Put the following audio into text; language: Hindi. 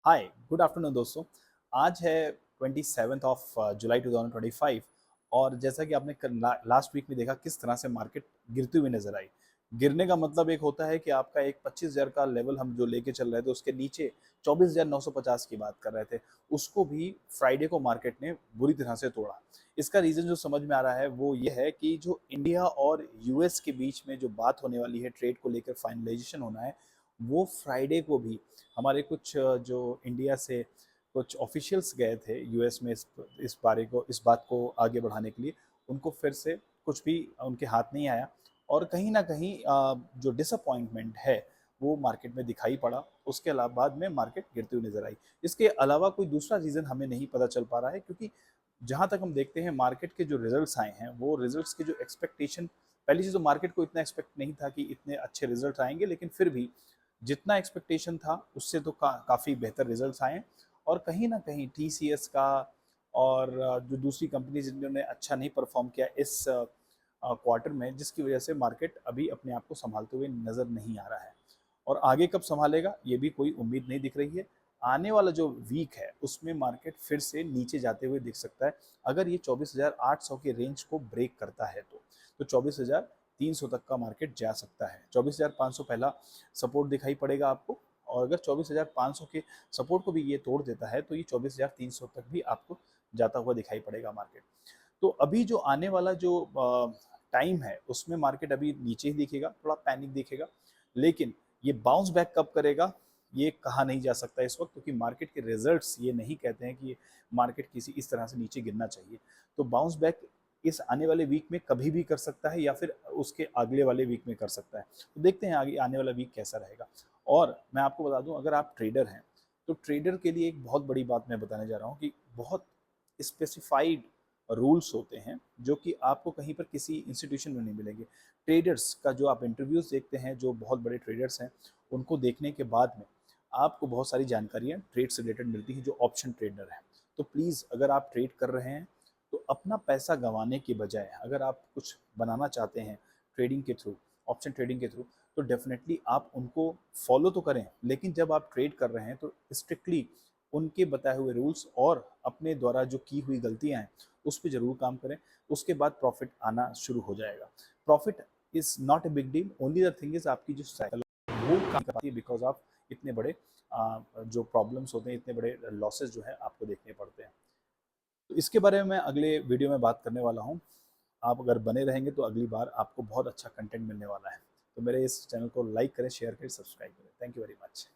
हाय, गुड आफ्टरनून दोस्तों। आज है 27th ऑफ जुलाई 2025 और जैसा कि आपने लास्ट वीक में देखा किस तरह से मार्केट गिरती हुई नजर आई। गिरने का मतलब एक होता है कि आपका एक 25,000 का लेवल हम जो लेके चल रहे थे उसके नीचे 24,950 की बात कर रहे थे, उसको भी फ्राइडे को मार्केट ने बुरी तरह से तोड़ा। इसका रीजन जो समझ में आ रहा है वो ये है कि जो इंडिया और यूएस के बीच में जो बात होने वाली है, ट्रेड को लेकर फाइनलाइजेशन होना है, वो फ्राइडे को भी हमारे कुछ जो इंडिया से कुछ ऑफिशियल्स गए थे यूएस में इस बात को आगे बढ़ाने के लिए, उनको फिर से कुछ भी उनके हाथ नहीं आया और कहीं ना कहीं जो डिसअपॉइंटमेंट है वो मार्केट में दिखाई पड़ा। उसके अलावा बाद में मार्केट गिरती हुई नजर आई। इसके अलावा कोई दूसरा रीज़न हमें नहीं पता चल पा रहा है, क्योंकि जहाँ तक हम देखते हैं मार्केट के जो रिजल्ट्स आए हैं वो रिजल्ट्स की जो एक्सपेक्टेशन, पहली चीज़ तो मार्केट को इतना एक्सपेक्ट नहीं था कि इतने अच्छे रिजल्ट आएंगे, लेकिन फिर भी जितना एक्सपेक्टेशन था उससे तो काफ़ी बेहतर रिजल्ट्स आए। और कहीं ना कहीं टीसीएस का और जो दूसरी कंपनी जिन्होंने अच्छा नहीं परफॉर्म किया इस क्वार्टर में, जिसकी वजह से मार्केट अभी अपने आप को संभालते हुए नज़र नहीं आ रहा है। और आगे कब संभालेगा ये भी कोई उम्मीद नहीं दिख रही है। आने वाला जो वीक है उसमें मार्केट फिर से नीचे जाते हुए दिख सकता है। अगर ये 24,800 के रेंज को ब्रेक करता है तो 24,300 तक का मार्केट जा सकता है। 24,500 पहला सपोर्ट दिखाई पड़ेगा आपको, और अगर 24,500 के सपोर्ट को भी ये तोड़ देता है तो ये 24,300 तक भी आपको जाता हुआ दिखाई पड़ेगा मार्केट। तो अभी जो आने वाला जो टाइम है उसमें मार्केट अभी नीचे ही दिखेगा, थोड़ा पैनिक दिखेगा, लेकिन ये बाउंस बैक कब करेगा ये कहा नहीं जा सकता इस वक्त, क्योंकि मार्केट के रिजल्ट्स ये नहीं कहते हैं कि मार्केट किसी इस तरह से नीचे गिरना चाहिए। तो बाउंस बैक इस आने वाले वीक में कभी भी कर सकता है या फिर उसके अगले वाले वीक में कर सकता है। तो देखते हैं आगे आने वाला वीक कैसा रहेगा। और मैं आपको बता दूं, अगर आप ट्रेडर हैं तो ट्रेडर के लिए एक बहुत बड़ी बात मैं बताने जा रहा हूँ कि बहुत स्पेसिफाइड रूल्स होते हैं जो कि आपको कहीं पर किसी इंस्टीट्यूशन में नहीं मिलेंगे। ट्रेडर्स का जो आप इंटरव्यूज देखते हैं, जो बहुत बड़े ट्रेडर्स हैं, उनको देखने के बाद में आपको बहुत सारी जानकारियाँ ट्रेड से रिलेटेड मिलती हैं जो ऑप्शन ट्रेडर हैं। तो प्लीज़ अगर आप ट्रेड कर रहे हैं तो अपना पैसा गंवाने के बजाय अगर आप कुछ बनाना चाहते हैं ट्रेडिंग के थ्रू, ऑप्शन ट्रेडिंग के थ्रू, तो डेफिनेटली आप उनको फॉलो तो करें, लेकिन जब आप ट्रेड कर रहे हैं तो स्ट्रिक्टली उनके बताए हुए रूल्स और अपने द्वारा जो की हुई गलतियां हैं उस पर जरूर काम करें। उसके बाद प्रॉफिट आना शुरू हो जाएगा। Profit is not a big deal, only the thing is आपकी जो साइकिल वो काम करती है, बिकॉज ऑफ इतने बड़े जो प्रॉब्लम्स होते हैं, इतने बड़े लॉसेस जो है आपको देखने पड़ते हैं। तो इसके बारे में मैं अगले वीडियो में बात करने वाला हूँ। आप अगर बने रहेंगे तो अगली बार आपको बहुत अच्छा कंटेंट मिलने वाला है। तो मेरे इस चैनल को लाइक करें, शेयर करें, सब्सक्राइब करें। Thank you very much.